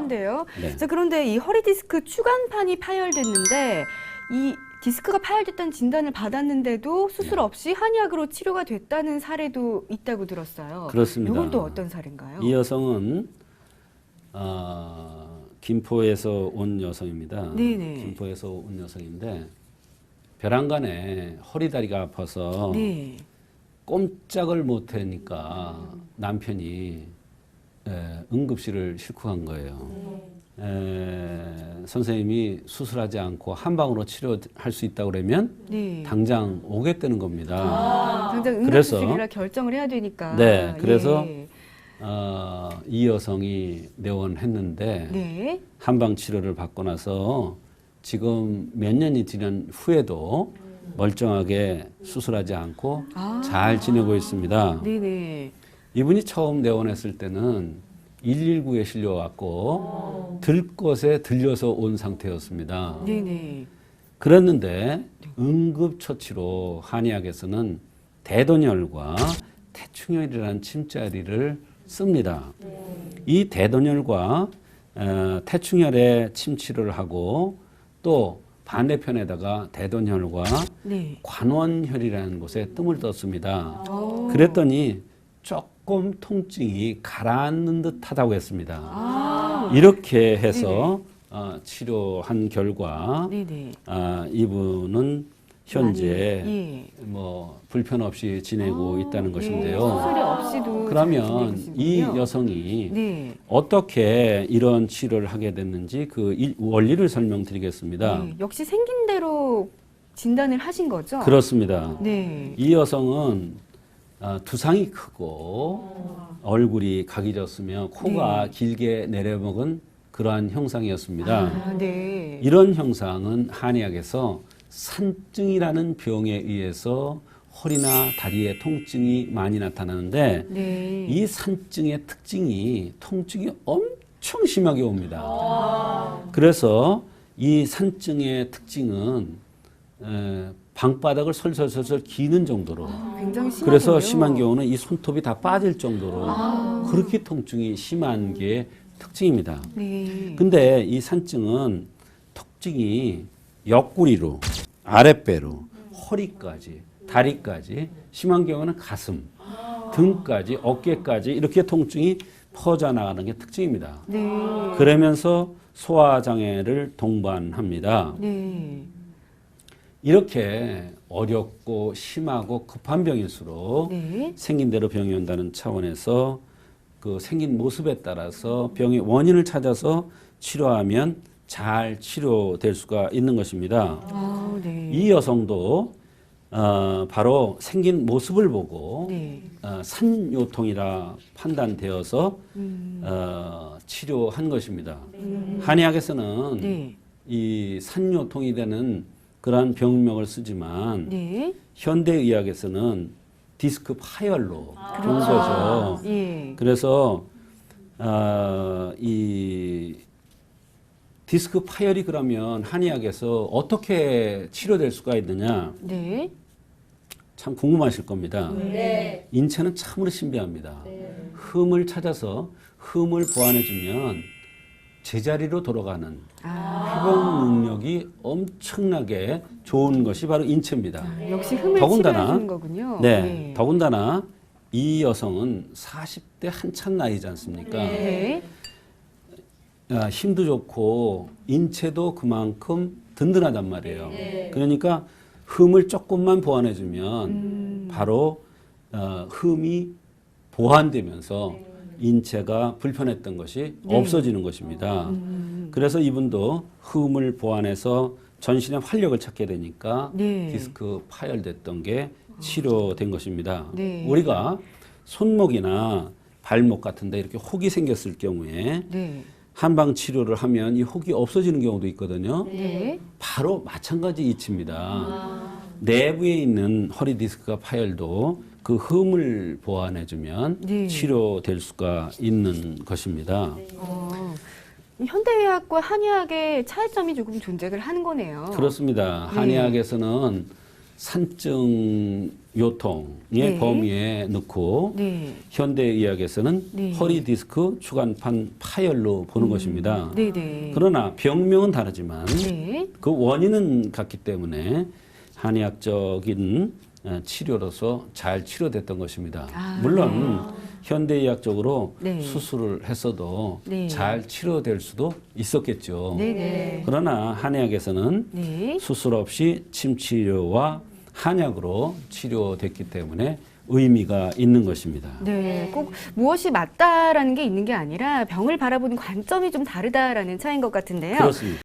한데요. 네. 자, 그런데 이 허리 디스크 추간판이 파열됐는데 이 디스크가 파열됐다는 진단을 받았는데도 수술 없이 한의학으로 치료가 됐다는 사례도 있다고 들었어요. 그렇습니다. 이건 또 어떤 사례인가요? 이 여성은 김포에서 온 여성입니다. 네네. 김포에서 온 여성인데 벼랑간에 허리 다리가 아파서 네. 꼼짝을 못하니까 남편이 응급실을 싣고 간 거예요. 선생님이 수술하지 않고 한 방으로 치료할 수 있다고 그러면 네. 당장 오겠다는 겁니다. 당장 그래서 응급수술이라 결정을 해야 되니까. 네, 그래서 예. 이 여성이 내원했는데 네. 한방 치료를 받고 나서 지금 몇 년이 지난 후에도 멀쩡하게 수술하지 않고 잘 지내고 있습니다. 네네. 이분이 처음 내원했을 때는 119에 실려왔고 들것에 들려서 온 상태였습니다. 네네. 그랬는데 응급처치로 한의학에서는 대돈혈과 태충혈이라는 침자리를 씁니다. 이 대돈혈과 태충혈의 침치료를 하고 또 반대편에다가 대돈혈과 네. 관원혈이라는 곳에 뜸을 떴습니다. 그랬더니 조금 통증이 가라앉는 듯 하다고 했습니다. 이렇게 해서 치료한 결과 네네. 이분은 현재 예. 뭐 불편 없이 지내고 있다는 것인데요. 수술이 없이도 그러면 잘 이 지내고 여성이 네. 어떻게 이런 치료를 하게 됐는지 그 원리를 설명드리겠습니다. 네. 역시 생긴 대로 진단을 하신 거죠? 그렇습니다. 네. 이 여성은 두상이 크고 얼굴이 각이졌으며 코가 길게 내려먹은 그러한 형상이었습니다. 네. 이런 형상은 한의학에서 산증이라는 병에 의해서 허리나 다리에 통증이 많이 나타나는데 네. 이 산증의 특징이 통증이 엄청 심하게 옵니다. 그래서 이 산증의 특징은 방바닥을 설설설설 기는 정도로 굉장히 심하군요. 그래서 심한 경우는 이 손톱이 다 빠질 정도로 그렇게 통증이 심한 게 특징입니다. 네. 근데 이 산증은 특징이 옆구리로 아랫배로 허리까지 다리까지 심한 경우는 가슴 등까지 어깨까지 이렇게 통증이 퍼져나가는 게 특징입니다. 네. 그러면서 소화장애를 동반합니다. 네. 이렇게 어렵고 심하고 급한 병일수록 네. 생긴 대로 병이 온다는 차원에서 그 생긴 모습에 따라서 병의 원인을 찾아서 치료하면 잘 치료될 수가 있는 것입니다. 네. 이 여성도 바로 생긴 모습을 보고 네. 산요통이라 판단되어서 치료한 것입니다. 한의학에서는 네. 이 산요통이 되는 그러한 병명을 쓰지만 네. 현대의학에서는 디스크 파열로 본 거죠. 예. 그래서 이 디스크 파열이 그러면 한의학에서 어떻게 치료될 수가 있느냐? 네. 참 궁금하실 겁니다. 네. 인체는 참으로 신비합니다. 흠을 찾아서 흠을 보완해주면 제자리로 돌아가는 회복 능력이 엄청나게 좋은 것이 바로 인체입니다. 역시 흠을 더군다나, 치료해주는 거군요. 네, 더군다나 이 여성은 40대 한참 나이지 않습니까? 네. 힘도 좋고 인체도 그만큼 든든하단 말이에요. 그러니까 흠을 조금만 보완해주면 바로 흠이 보완되면서 인체가 불편했던 것이 없어지는 것입니다. 그래서 이분도 흠을 보완해서 전신의 활력을 찾게 되니까 네. 디스크 파열됐던 게 치료된 것입니다. 네. 우리가 손목이나 발목 같은데 이렇게 혹이 생겼을 경우에 네. 한방 치료를 하면 이 혹이 없어지는 경우도 있거든요. 네. 바로 마찬가지 이치입니다. 내부에 있는 허리 디스크가 파열도 그 흠을 보완해주면 네. 치료될 수가 있는 것입니다. 이 현대의학과 한의학의 차이점이 조금 존재를 하는 거네요. 그렇습니다. 네. 한의학에서는 산증 요통의 네. 범위에 넣고 네. 현대의학에서는 네. 허리 디스크 추간판 파열로 보는 것입니다. 네네. 그러나 병명은 다르지만 네. 그 원인은 같기 때문에 한의학적인 치료로서 잘 치료됐던 것입니다. 아, 물론 현대의학적으로 네. 수술을 했어도 네. 잘 치료될 수도 있었겠죠. 네네. 그러나 한의학에서는 네. 수술 없이 침치료와 한약으로 치료됐기 때문에 의미가 있는 것입니다. 네, 꼭 무엇이 맞다라는 게 있는 게 아니라 병을 바라보는 관점이 좀 다르다라는 차이인 것 같은데요. 그렇습니다.